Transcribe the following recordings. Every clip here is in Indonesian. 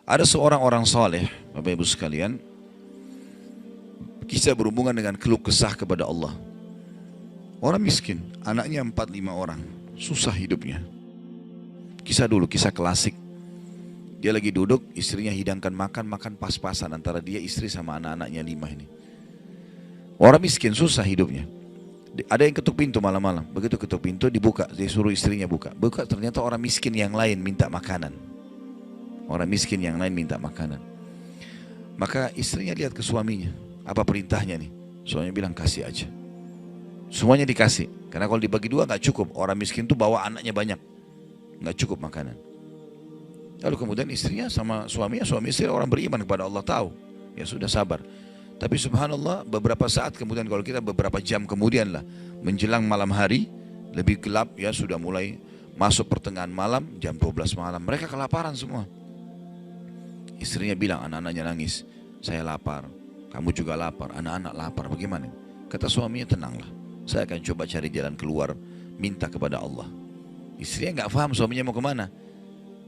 Ada seorang orang soleh, Bapak Ibu sekalian, kisah berhubungan dengan keluh kesah kepada Allah. Orang miskin, anaknya 4-5 orang, susah hidupnya. Kisah dulu, kisah klasik. Dia lagi duduk, istrinya hidangkan makan, makan pas-pasan antara dia istri sama anak-anaknya 5 ini. Orang miskin, susah hidupnya. Ada yang ketuk pintu malam-malam, begitu ketuk pintu dibuka, dia suruh istrinya buka. Buka, ternyata orang miskin yang lain minta makanan. Orang miskin yang lain minta makanan. Maka istrinya lihat ke suaminya, apa perintahnya nih? Suaminya bilang kasih aja. Semuanya dikasih, karena kalau dibagi dua nggak cukup. Orang miskin tuh bawa anaknya banyak, nggak cukup makanan. Lalu kemudian istrinya sama suaminya, suami istri orang beriman kepada Allah, tahu. Ya sudah, sabar. Tapi subhanallah, beberapa saat kemudian, kalau kita beberapa jam kemudian lah, menjelang malam hari, lebih gelap ya, sudah mulai masuk pertengahan malam, jam 12 malam, mereka kelaparan semua. Istrinya bilang, anak-anaknya nangis, saya lapar, kamu juga lapar, anak-anak lapar, bagaimana? Kata suaminya, tenanglah, saya akan coba cari jalan keluar, minta kepada Allah. Istrinya nggak paham suaminya mau kemana.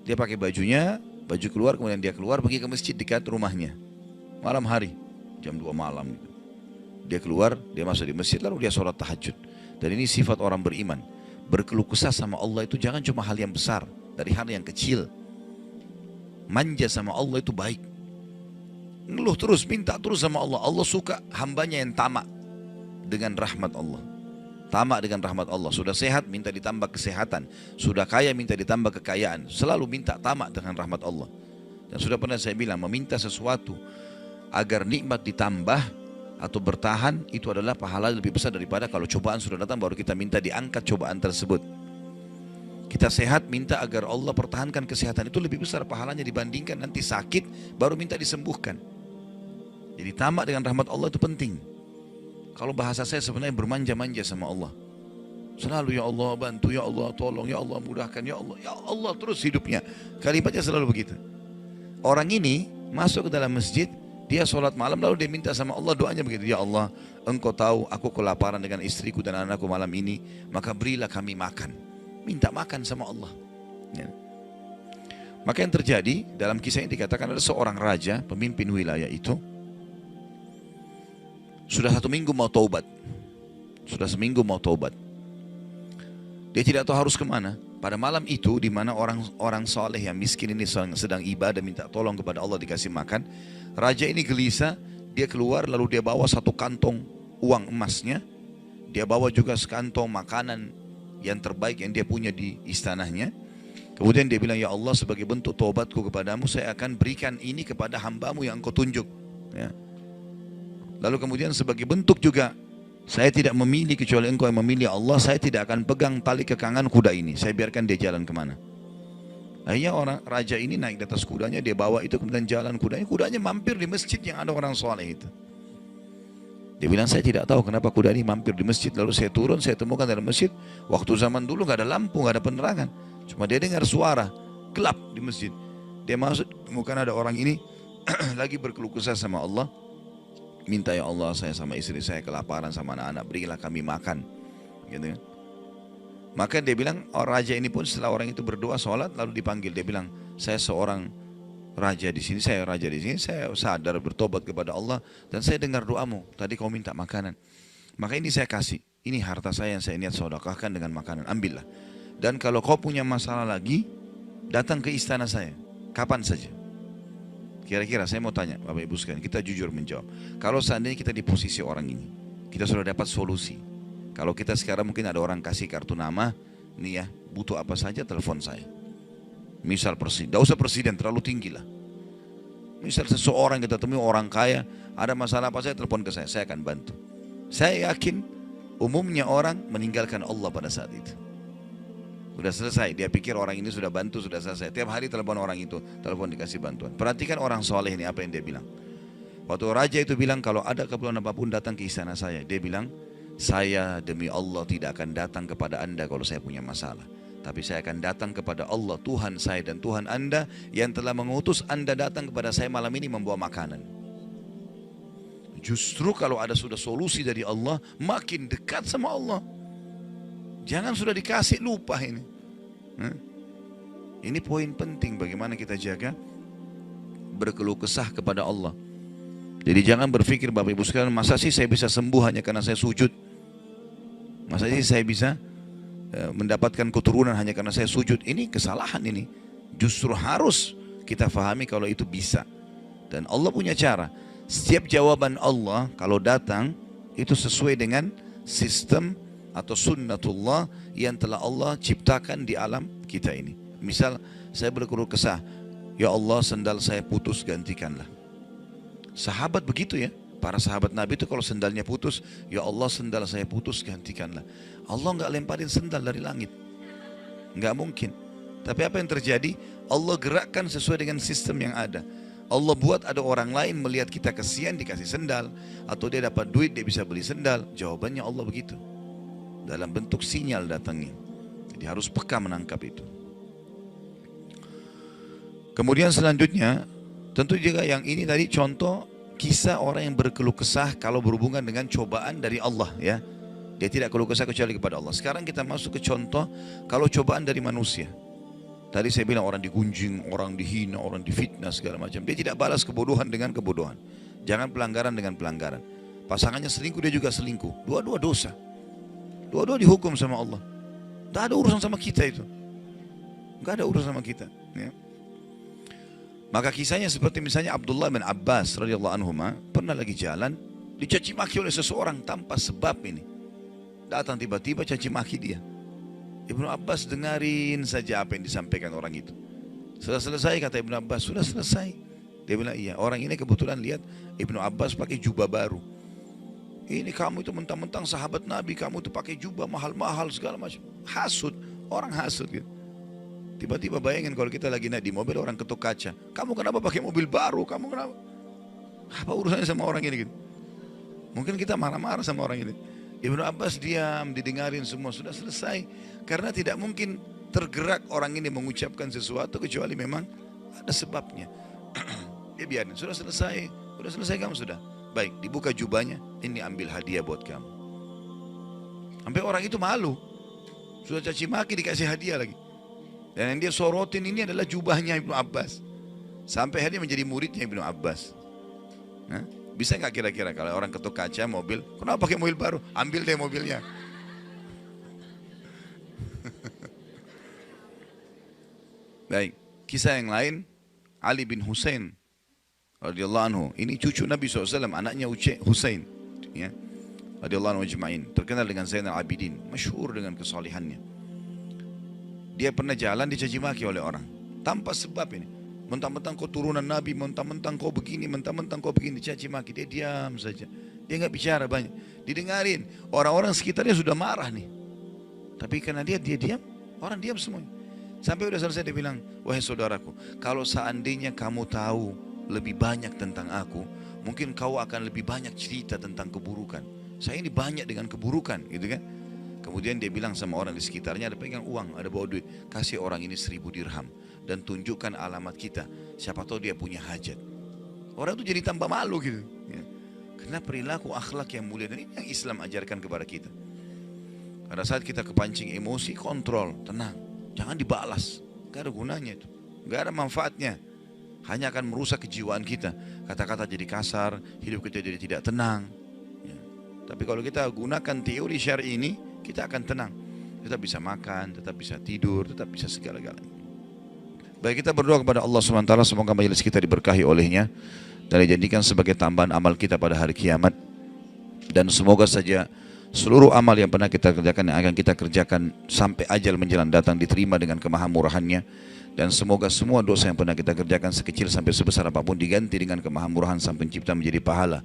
Dia pakai bajunya, baju keluar, kemudian dia keluar pergi ke masjid dekat rumahnya. Malam hari, jam 2 malam gitu. Dia keluar, dia masuk di masjid, lalu dia sholat tahajud. Dan ini sifat orang beriman. Berkeluh kesah sama Allah itu jangan cuma hal yang besar, dari hal yang kecil. Manja sama Allah itu baik. Ngeluh terus, minta terus sama Allah. Allah suka hambanya yang tamak dengan rahmat Allah. Tamak dengan rahmat Allah. Sudah sehat, minta ditambah kesehatan. Sudah kaya, minta ditambah kekayaan. Selalu minta tamak dengan rahmat Allah. Dan sudah pernah saya bilang, meminta sesuatu agar nikmat ditambah atau bertahan, itu adalah pahala lebih besar daripada kalau cobaan sudah datang baru kita minta diangkat cobaan tersebut. Kita sehat, minta agar Allah pertahankan kesehatan, itu lebih besar pahalanya dibandingkan nanti sakit baru minta disembuhkan. Jadi tamak dengan rahmat Allah itu penting. Kalau bahasa saya sebenarnya bermanja-manja sama Allah. Selalu ya Allah bantu, ya Allah tolong, ya Allah mudahkan, ya Allah terus hidupnya. Kalimatnya selalu begitu. Orang ini masuk ke dalam masjid, dia sholat malam lalu dia minta sama Allah, doanya begitu. Ya Allah, engkau tahu aku kelaparan dengan istriku dan anakku malam ini, maka berilah kami makan. Minta makan sama Allah. Ya. Maka yang terjadi dalam kisah ini dikatakan ada seorang raja, pemimpin wilayah itu, sudah 1 minggu mau taubat. Sudah seminggu mau taubat. Dia tidak tahu harus kemana. Pada malam itu, di mana orang soleh yang miskin ini sedang ibadah, minta tolong kepada Allah dikasih makan. Raja ini gelisah, dia keluar lalu dia bawa 1 kantong uang emasnya. Dia bawa juga sekantong makanan yang terbaik yang dia punya di istananya. Kemudian dia bilang, ya Allah sebagai bentuk taubatku kepadamu, saya akan berikan ini kepada hambamu yang engkau tunjuk. Ya. Lalu kemudian sebagai bentuk juga, saya tidak memilih kecuali engkau yang memilih Allah, saya tidak akan pegang tali kekangan kuda ini, saya biarkan dia jalan kemana. Akhirnya orang raja ini naik di atas kudanya, dia bawa itu kemudian jalan kudanya, kudanya mampir di masjid yang ada orang soleh itu. Dia bilang, saya tidak tahu kenapa kuda ini mampir di masjid, lalu saya turun, saya temukan dalam masjid, waktu zaman dulu gak ada lampu, gak ada penerangan, cuma dia dengar suara, gelap di masjid. Dia masuk, temukan ada orang ini lagi berkeluh kesah sama Allah. Minta, ya Allah saya sama istri saya kelaparan sama anak-anak, berilah kami makan, gitu kan. Maka dia bilang, raja ini pun setelah orang itu berdoa sholat lalu dipanggil, dia bilang, saya seorang raja di sini, saya raja di sini, saya sadar bertobat kepada Allah dan saya dengar doamu, tadi kau minta makanan, maka ini saya kasih, ini harta saya yang saya niat sedekahkan dengan makanan, ambillah. Dan kalau kau punya masalah lagi, datang ke istana saya, kapan saja. Kira-kira saya mau tanya Bapak Ibu sekalian, kita jujur menjawab. Kalau seandainya kita di posisi orang ini, kita sudah dapat solusi. Kalau kita sekarang mungkin ada orang kasih kartu nama, nih ya, butuh apa saja telepon saya. Misal presiden, tidak usah presiden terlalu tinggi lah. Misal seseorang kita temui orang kaya, ada masalah apa saya telepon ke saya akan bantu. Saya yakin umumnya orang meninggalkan Allah pada saat itu. Sudah selesai, dia pikir orang ini sudah bantu, sudah selesai. Tiap hari telepon orang itu, telepon dikasih bantuan. Perhatikan orang soleh ini apa yang dia bilang. Waktu raja itu bilang, kalau ada keperluan apapun datang ke istana saya. Dia bilang, saya demi Allah tidak akan datang kepada anda kalau saya punya masalah. Tapi saya akan datang kepada Allah, Tuhan saya dan Tuhan anda, yang telah mengutus anda datang kepada saya malam ini membawa makanan. Justru kalau ada sudah solusi dari Allah, makin dekat sama Allah. Jangan sudah dikasih lupa ini. Ini poin penting bagaimana kita jaga berkeluh kesah kepada Allah. Jadi jangan berpikir Bapak Ibu sekalian, masa sih saya bisa sembuh hanya karena saya sujud? Masa sih saya bisa mendapatkan keturunan hanya karena saya sujud? Ini kesalahan ini. Justru harus kita fahami kalau itu bisa. Dan Allah punya cara. Setiap jawaban Allah kalau datang itu sesuai dengan sistem atau sunnatullah yang telah Allah ciptakan di alam kita ini. Misal saya berkeluh kesah, ya Allah sendal saya putus, gantikanlah. Sahabat begitu ya, para sahabat Nabi itu kalau sendalnya putus, ya Allah sendal saya putus, gantikanlah. Allah nggak lemparin sendal dari langit, nggak mungkin. Tapi apa yang terjadi? Allah gerakkan sesuai dengan sistem yang ada. Allah buat ada orang lain melihat kita kasihan dikasih sendal, atau dia dapat duit dia bisa beli sendal. Jawabannya Allah begitu, dalam bentuk sinyal datangnya. Jadi harus peka menangkap itu. Kemudian selanjutnya, tentu juga yang ini tadi contoh kisah orang yang berkeluh kesah kalau berhubungan dengan cobaan dari Allah ya. Dia tidak keluh kesah kecuali kepada Allah. Sekarang kita masuk ke contoh kalau cobaan dari manusia. Tadi saya bilang orang digunjing, orang dihina, orang difitnah segala macam. Dia tidak balas kebodohan dengan kebodohan. Jangan pelanggaran dengan pelanggaran. Pasangannya selingkuh, dia juga selingkuh. Dua-dua dosa. Dua-dua dihukum sama Allah. Tidak ada urusan sama kita itu. Tidak ada urusan sama kita. Ya. Maka kisahnya seperti misalnya Abdullah bin Abbas radhiyallahu anhu pernah lagi jalan dicaci maki oleh seseorang tanpa sebab ini. Datang tiba-tiba caci maki dia. Ibnu Abbas dengarin saja apa yang disampaikan orang itu. Sudah selesai kata Ibnu Abbas, sudah selesai. Dia bilang iya, orang ini kebetulan lihat Ibnu Abbas pakai jubah baru. Ini kamu itu mentang-mentang sahabat Nabi, kamu itu pakai jubah mahal-mahal segala macam. Hasud, orang hasud gitu. Tiba-tiba bayangin kalau kita lagi naik di mobil orang ketuk kaca. Kamu kenapa pakai mobil baru? Kamu kenapa? Apa urusannya sama orang ini gitu? Mungkin kita marah-marah sama orang ini. Ibnu Abbas diam, didengarin semua, sudah selesai. Karena tidak mungkin tergerak orang ini mengucapkan sesuatu kecuali memang ada sebabnya. Dia biarin, sudah selesai kamu sudah. Baik, dibuka jubahnya, ini ambil hadiah buat kamu. Sampai orang itu malu. Sudah caci maki dikasih hadiah lagi. Dan yang dia sorotin ini adalah jubahnya Ibnu Abbas. Sampai akhirnya menjadi muridnya Ibnu Abbas. Nah, bisa nggak kira-kira kalau orang ketuk kaca mobil, kenapa pakai mobil baru? Ambil deh mobilnya. Baik, kisah yang lain, Ali bin Husain radhiyallahu anhu. Ini cucu Nabi SAW, anaknya Husain. Ya, radhiyallahu anhu ajma'in. Terkenal dengan Zainal Abidin, masyhur dengan kesalihannya. Dia pernah jalan dicaci maki oleh orang tanpa sebab ini. Mentang-mentang kau turunan Nabi, mentang-mentang kau begini, mentang-mentang kau begini, dicaci maki. Dia diam saja. Dia nggak bicara banyak. Didengarin. Orang-orang sekitarnya sudah marah nih. Tapi karena dia diam, orang diam semuanya. Sampai udah selesai dia bilang, wahai saudaraku, kalau seandainya kamu tahu lebih banyak tentang aku, mungkin kau akan lebih banyak cerita tentang keburukan. Saya ini banyak dengan keburukan, gitu kan? Kemudian dia bilang sama orang di sekitarnya, ada pegang uang, ada bawa duit, kasih orang ini 1000 dirham dan tunjukkan alamat kita. Siapa tahu dia punya hajat. Orang itu jadi tambah malu gitu. Ya. Karena perilaku akhlak yang mulia dan ini yang Islam ajarkan kepada kita. Pada saat kita kepancing emosi, kontrol, tenang, jangan dibalas. Gak ada gunanya itu, gak ada manfaatnya. Hanya akan merusak kejiwaan kita. Kata-kata jadi kasar, hidup kita jadi tidak tenang. Ya. Tapi kalau kita gunakan teori syar'i ini, kita akan tenang, tetap bisa makan, tetap bisa tidur, tetap bisa segala-galanya. Baik, kita berdoa kepada Allah SWT, semoga majelis kita diberkahi olehnya dan dijadikan sebagai tambahan amal kita pada hari kiamat. Dan semoga saja seluruh amal yang pernah kita kerjakan, yang akan kita kerjakan sampai ajal menjelang datang diterima dengan kemahamurahannya. Dan semoga semua dosa yang pernah kita kerjakan sekecil sampai sebesar apapun diganti dengan kemahamurahan Sang Pencipta menjadi pahala.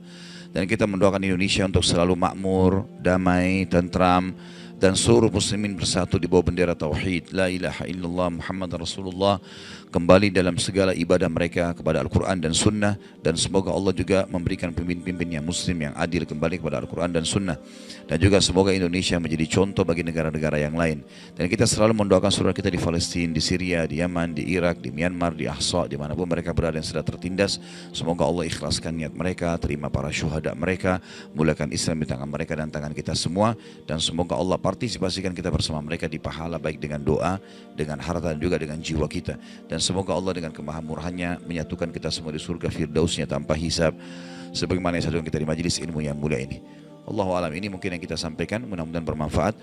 Dan kita mendoakan Indonesia untuk selalu makmur, damai, tentram, dan seluruh muslimin bersatu di bawah bendera tauhid la ilaha illallah Muhammad Rasulullah, kembali dalam segala ibadah mereka kepada Al-Quran dan Sunnah. Dan semoga Allah juga memberikan pemimpin-pemimpin yang muslim yang adil kembali kepada Al-Quran dan Sunnah. Dan juga semoga Indonesia menjadi contoh bagi negara-negara yang lain. Dan kita selalu mendoakan saudara kita di Palestina, di Syria, di Yaman, di Irak, di Myanmar, di Ahsa, dimanapun mereka berada yang sedang tertindas. Semoga Allah ikhlaskan niat mereka, terima para syuhada mereka, mulakan Islam di tangan mereka dan tangan kita semua. Dan semoga Allah partisipasikan kita bersama mereka di pahala, baik dengan doa, dengan harta, dan juga dengan jiwa kita. Dan semoga Allah dengan kemahamurahannya menyatukan kita semua di surga firdausnya tanpa hisab, sebagaimana yang satukan kita di majelis ilmu yang mulia ini. Allahu alam, ini mungkin yang kita sampaikan, mudah-mudahan bermanfaat.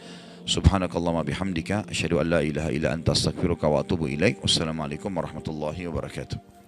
Subhanakallahumma bihamdika asyhadu an la ilaha illa anta astaghfiruka wa atubu ilaik. Wassalamualaikum warahmatullahi wabarakatuh.